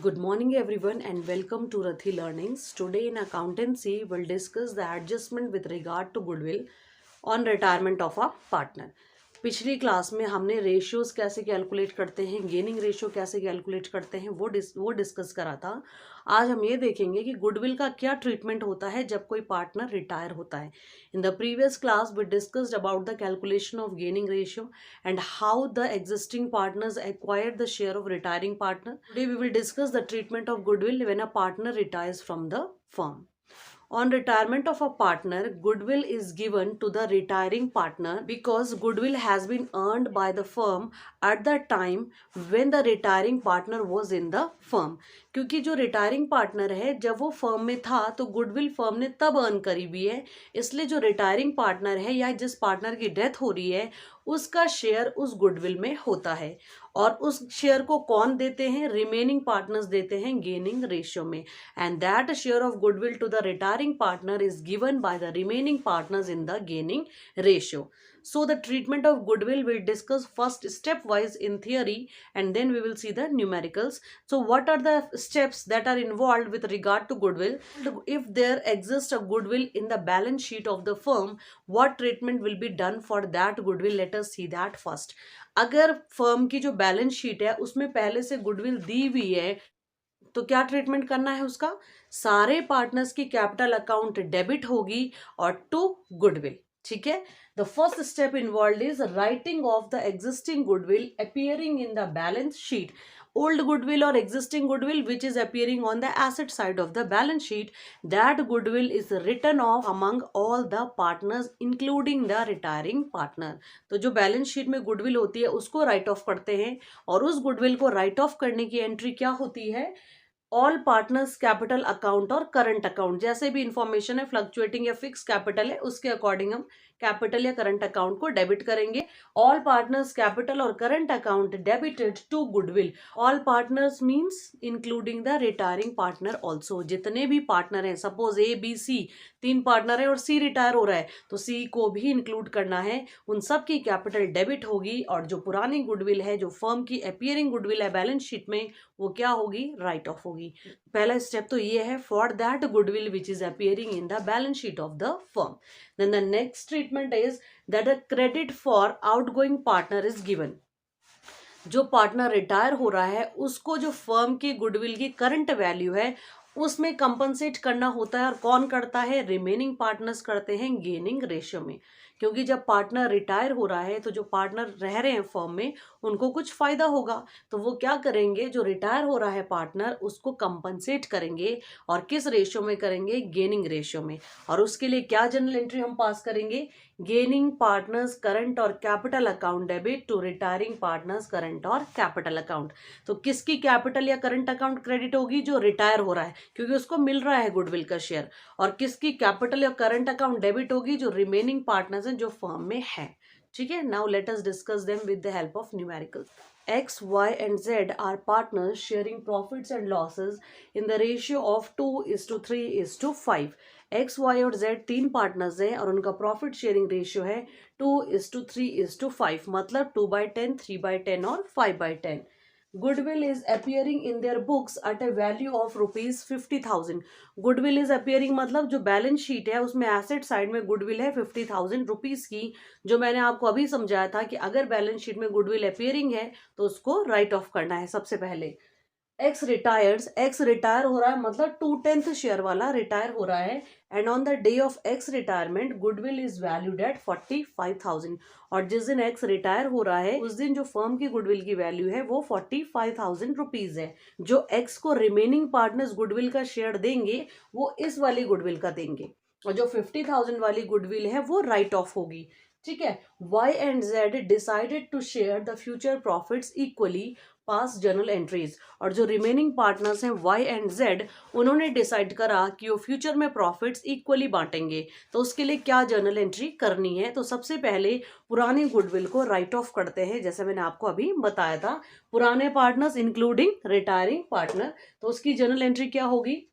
Good morning everyone and welcome to Rathi Learnings. Today in accountancy we'll discuss the adjustment with regard to goodwill on retirement of a partner. पिछली class में हमने ratios कैसे calculate करते हैं, gaining ratio कैसे calculate करते हैं वो डिस्कस करा था। आज हम ये देखेंगे कि गुडविल का क्या ट्रीटमेंट होता है जब कोई पार्टनर रिटायर होता है। In the previous class we discussed about the calculation of gaining ratio and how the existing partners acquired the share of retiring partner. Today we will discuss the treatment of goodwill when a partner retires from the firm. On retirement of a partner, goodwill is given to the retiring partner because goodwill has been earned by the firm at the time when the retiring partner was in the firm. क्योंकि जो retiring partner है जब वो firm में था तो goodwill firm ने तब अर्न करी हुई है, इसलिए जो रिटायरिंग पार्टनर है या जिस पार्टनर की डेथ हो रही है उसका शेयर उस गुडविल में होता है। और उस शेयर को कौन देते हैं? रिमेनिंग पार्टनर्स देते हैं गेनिंग रेशियो में। And that share of goodwill to the retiring partner is given by the remaining partners in the gaining ratio. So the treatment of goodwill we'll discuss first stepwise in theory and then we will see the numericals. So what are the steps that are involved with regard to goodwill? If there exists a goodwill in the balance sheet of the firm, what treatment will be done for that goodwill? Let us see that first. अगर firm की जो balance sheet है उसमें पहले से goodwill दी हुई है तो क्या ट्रीटमेंट करना है उसका? सारे पार्टनर्स की कैपिटल अकाउंट डेबिट होगी और टू गुडविल। ठीक है, the first step involve is writing off the existing goodwill appearing in the balance sheet. Old goodwill or existing goodwill which is appearing on the asset side of the balance sheet, that goodwill is written off among all the partners including the retiring partner. तो जो balance sheet में goodwill होती है उसको right of करते हैं और उस गुडविल को राइट ऑफ करने की एंट्री क्या होती है? ऑल पार्टनर्स कैपिटल अकाउंट और करंट अकाउंट, जैसे भी इंफॉर्मेशन है फ्लक्चुएटिंग या फिक्स कैपिटल है उसके अकॉर्डिंग हम कैपिटल या करंट अकाउंट को डेबिट करेंगे. ऑल पार्टनर्स कैपिटल और current account debited to goodwill. All partners means including the retiring partner also. जितने भी पार्टनर हैं, सपोज ए बी सी तीन पार्टनर है और सी रिटायर हो रहा है तो सी को भी इंक्लूड करना है. उन सब की कैपिटल डेबिट होगी और जो पुरानी गुडविल है, जो फर्म की अपियरिंग गुडविल है बैलेंस शीट में, वो क्या होगी? राइट ऑफ होगी. पहला स्टेप तो ये है for that goodwill which is appearing in the balance sheet of the firm. Then the next treatment is that a credit for outgoing partner is given. जो पार्टनर रिटायर हो रहा है उसको जो फर्म की गुडविल की करंट वैल्यू है उसमें कंपनसेट करना होता है. और कौन करता है? रिमेनिंग पार्टनर्स करते हैं गेनिंग रेशियो में. क्योंकि जब पार्टनर रिटायर हो रहा है तो जो पार्टनर रह रहे हैं फर्म में उनको कुछ फायदा होगा, तो वो क्या करेंगे? जो रिटायर हो रहा है पार्टनर उसको कंपनसेट करेंगे. और किस रेशियो में करेंगे? गेनिंग रेशियो में. और उसके लिए क्या जनरल एंट्री हम पास करेंगे? गेनिंग पार्टनर्स करंट और capital account debit to retiring partners current और कैपिटल अकाउंट. तो किसकी कैपिटल या करंट अकाउंट क्रेडिट होगी? जो रिटायर हो रहा है, क्योंकि उसको मिल रहा है गुडविल का शेयर. और किसकी कैपिटल या करंट अकाउंट डेबिट होगी? जो रिमेनिंग पार्टनर्स हैं जो फर्म में है. ठीक है, now let us discuss them with the help of numerical. X, Y and Z are partners sharing profits and losses in the ratio of 2:3:5. X, Y और Z तीन पार्टनर्स हैं और उनका प्रॉफिट शेयरिंग रेशियो है 2:3:5, मतलब 2/10, 3/10 और 5/10. Goodwill is appearing in their books at a value of ₹50,000. Goodwill is appearing मतलब जो बैलेंस शीट है उसमें एसेट साइड में गुडविल है 50,000 रुपीज की. जो मैंने आपको अभी समझाया था कि अगर बैलेंस शीट में गुडविल अपीयरिंग है तो उसको राइट ऑफ करना है सबसे पहले. एक्स रिटायर्स, एक्स रिटायर हो रहा है मतलब 2/10 शेयर वाला रिटायर हो रहा है. And on the day of x retirement goodwill is valued at 45,000. और जिस दिन एक्स रिटायर हो रहा है उस दिन जो फर्म की गुडविल की वैल्यू है वो 45,000 रुपीज है. जो एक्स को रिमेनिंग पार्टनर्स गुडविल का शेयर देंगे वो इस वाली गुडविल का देंगे और जो 50,000 वाली गुडविल है वो राइट ऑफ होगी. ठीक है, Y and Z decided to share the future profits equally pass journal entries. और जो रिमेनिंग पार्टनर्स हैं Y and Z उन्होंने डिसाइड करा कि वो फ्यूचर में प्रॉफिट्स इक्वली बांटेंगे. तो उसके लिए क्या जर्नल एंट्री करनी है? तो सबसे पहले पुरानी गुडविल को राइट ऑफ करते हैं, जैसे मैंने आपको अभी बताया था. पुराने पार्टनर्स इंक्लूडिंग रिटायरिंग पार्टनर. तो उसकी जर्नल एंट्री क्या होगी?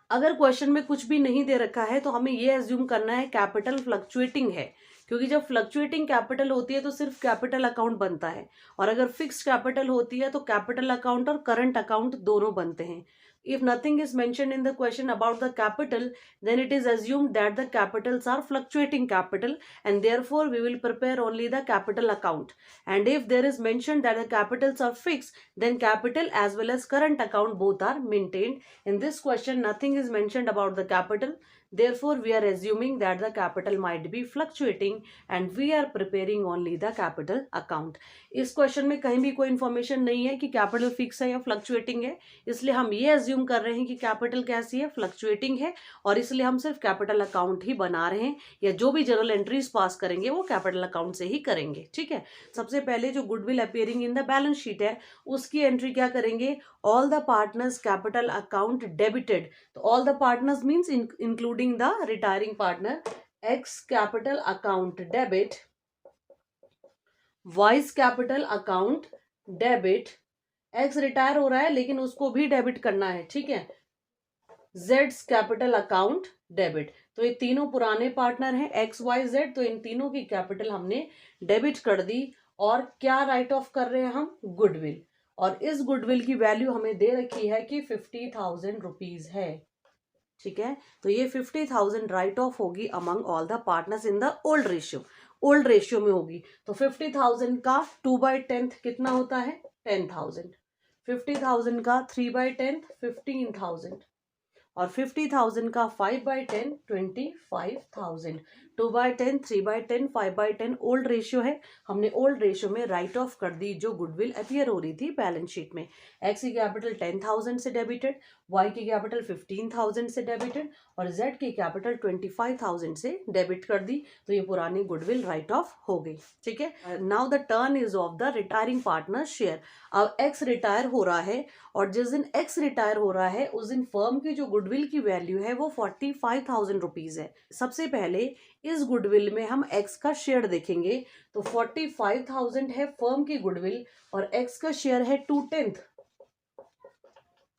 अगर क्वेश्चन में कुछ भी नहीं दे रखा है तो हमें ये एज्यूम करना है कैपिटल फ्लक्चुएटिंग है. क्योंकि जब फ्लक्चुएटिंग कैपिटल होती है तो सिर्फ कैपिटल अकाउंट बनता है, और अगर फिक्स्ड कैपिटल होती है तो कैपिटल अकाउंट और करंट अकाउंट दोनों बनते हैं. If nothing is mentioned in the question about the capital, then it is assumed that the capitals are fluctuating capital, and therefore we will prepare only the capital account. And if there is mentioned that the capitals are fixed, then capital as well as current account both are maintained. In this question, nothing is mentioned about the capital. Therefore, we are assuming that the capital might be fluctuating and we are preparing only the capital account. इस question में कहीं भी कोई information नहीं है कि capital fix है या फ्लक्चुएटिंग है, इसलिए हम ये अज्यूम कर रहे हैं कि कैपिटल कैसी है, फ्लक्चुएटिंग है, और इसलिए हम सिर्फ कैपिटल अकाउंट ही बना रहे हैं, या जो भी जनरल एंट्रीज पास करेंगे वो कैपिटल अकाउंट से ही करेंगे. ठीक है. सबसे पहले जो goodwill appearing in the balance sheet है उसकी एंट्री क्या करेंगे, all the partners capital account debited. तो all the partners means including the retiring partner, X capital account debit, Y's capital account debit, X retire हो रहा है लेकिन उसको भी डेबिट करना है. ठीक है. Jades capital account debit. तो ये तीनों पुराने पार्टनर हैं एक्स वाई जेड, तो इन तीनों की कैपिटल हमने डेबिट कर दी. और क्या राइट ऑफ कर रहे हैं हम, गुडविल. और इस गुडविल की वैल्यू हमें दे रखी है कि 50,000 रुपीज है. ठीक है. तो ये 50,000 राइट ऑफ होगी among all the partners in the old ratio. Old ratio में होगी. तो 50,000 का 2/10 कितना होता है, 10,000. 50,000 का 3/10 15,000, और 50,000 का 5/10 25,000. 2/10 3/10 5/10 ओल्ड रेशियो है. हमने ओल्ड रेशियो में राइट ऑफ कर दी जो गुडविल अपीयर हो रही थी बैलेंस शीट में. एक्स की कैपिटल 10,000 से डेबिटेड, वाई की कैपिटल 15,000 से डेबिटेड, और जेड की कैपिटल 25,000 से डेबिट कर दी. तो ये पुरानी गुडविल राइट ऑफ हो गई. ठीक है. Now the turn is of the retiring partner share. अब एक्स रिटायर हो रहा है, और जिस दिन एक्स रिटायर हो रहा है उस दिन फर्म की जो गुडविल की वैल्यू है वो 45,000 रुपीज है. सबसे पहले इस गुडविल में हम एक्स का शेयर देखेंगे. तो 45,000 है फर्म की गुडविल, और एक्स का शेयर है 2/10.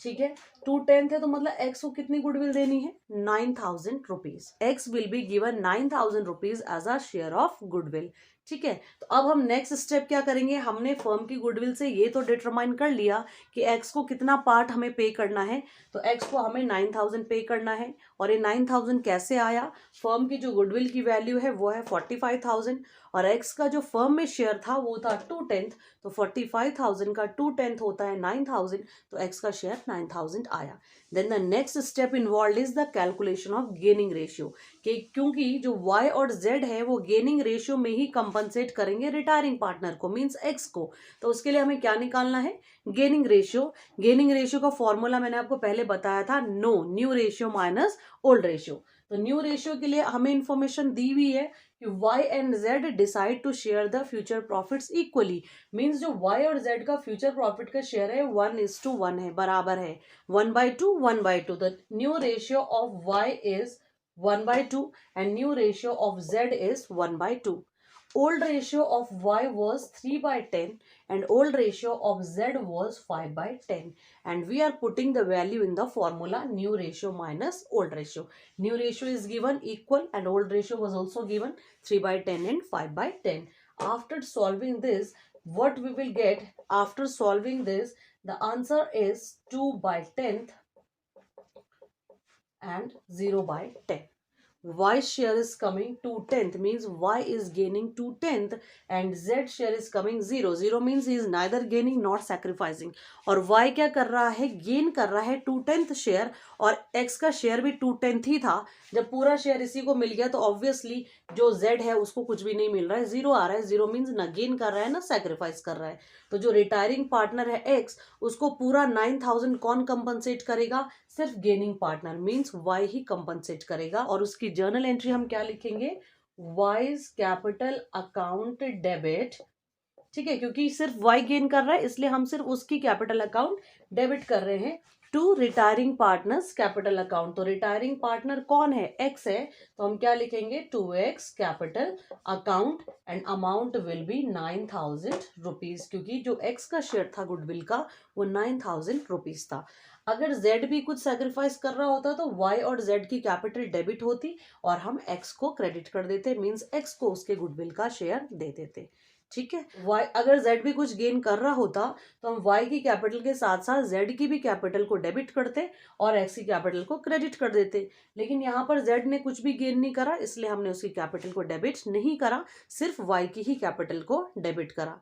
ठीक है. 2/10 है तो मतलब एक्स को कितनी गुडविल देनी है, 9,000 rupees. X will be given 9,000 rupees as a share of goodwill. ठीक है. तो अब हम नेक्स्ट स्टेप क्या करेंगे, हमने फर्म की गुडविल से ये तो डिटरमाइन कर लिया कि एक्स को कितना पार्ट हमें पे करना है. तो एक्स को हमें 9,000 पे करना है. और ये 9,000 कैसे आया, फर्म की जो गुडविल की वैल्यू है वो है 45,000, और एक्स का जो फर्म में शेयर था वो था 2/10. तो 45,000 का 2/10 होता है 9,000. तो एक्स का शेयर 9,000 आया. Then the next step involve is the calculation of gaining ratio. क्योंकि जो y और z है वो गेनिंग रेशियो में ही कंपनसेट करेंगे रिटायरिंग पार्टनर को, मींस x को. तो उसके लिए हमें क्या निकालना है, गेनिंग रेशियो. गेनिंग रेशियो का फॉर्मूला मैंने आपको पहले बताया था, new ratio minus old ratio. तो न्यू रेशियो के लिए हमें इंफॉर्मेशन दी हुई है कि y and z decide to share the future profits equally. Means जो y और z का फ्यूचर प्रॉफिट का शेयर है 1:1 है, बराबर है 1/2 1/2. The new ratio of y is 1/2 and new ratio of z is 1/2. Old ratio of y was 3/10 and old ratio of z was 5/10, and we are putting the value in the formula new ratio minus old ratio. New ratio is given equal and old ratio was also given 3/10 and 5/10. After solving this, what we will get after solving this, the answer is 2/10 and 0/10. Y share is coming 2/10 means y is gaining 2/10 and z share is coming 0. 0 means he is neither gaining nor sacrificing. और y क्या कर रहा है, gain कर रहा है 2/10 share, और x का शेयर भी 2/10 ही था. जब पूरा शेयर इसी को मिल गया तो ऑब्वियसली जो z है उसको कुछ भी नहीं मिल रहा है, 0 आ रहा है. 0 मीन्स ना गेन कर रहा है ना सैक्रिफाइस कर रहा है. तो जो रिटायरिंग पार्टनर है x, उसको पूरा 9,000 कौन कंपनसेट करेगा, सिर्फ गेनिंग पार्टनर मींस y ही कंपनसेट करेगा. और उसकी जर्नल एंट्री हम क्या लिखेंगे, वाइज कैपिटल अकाउंट डेबिट. ठीक है. क्योंकि सिर्फ y गेन कर रहा है इसलिए हम सिर्फ उसकी कैपिटल अकाउंट डेबिट कर रहे हैं to retiring partners capital account. तो रिटायरिंग पार्टनर कौन है, x है. तो हम क्या लिखेंगे, 2x capital account and amount will be 9,000 rupees, क्योंकि जो x का शेयर था गुडविल का वो 9,000 रुपीज था. अगर जेड भी कुछ सेक्रीफाइस कर रहा होता तो वाई और जेड की कैपिटल डेबिट होती और हम एक्स को क्रेडिट कर देते, मींस एक्स को उसके गुडविल का शेयर दे देते। ठीक है, वाई अगर जेड भी कुछ गेन कर रहा होता तो हम वाई की कैपिटल के साथ साथ जेड की भी कैपिटल को डेबिट करते और एक्स की कैपिटल को क्रेडिट कर देते। लेकिन यहाँ पर जेड ने कुछ भी गेन नहीं करा, इसलिए हमने उसकी कैपिटल को डेबिट नहीं करा, सिर्फ वाई की ही कैपिटल को डेबिट करा।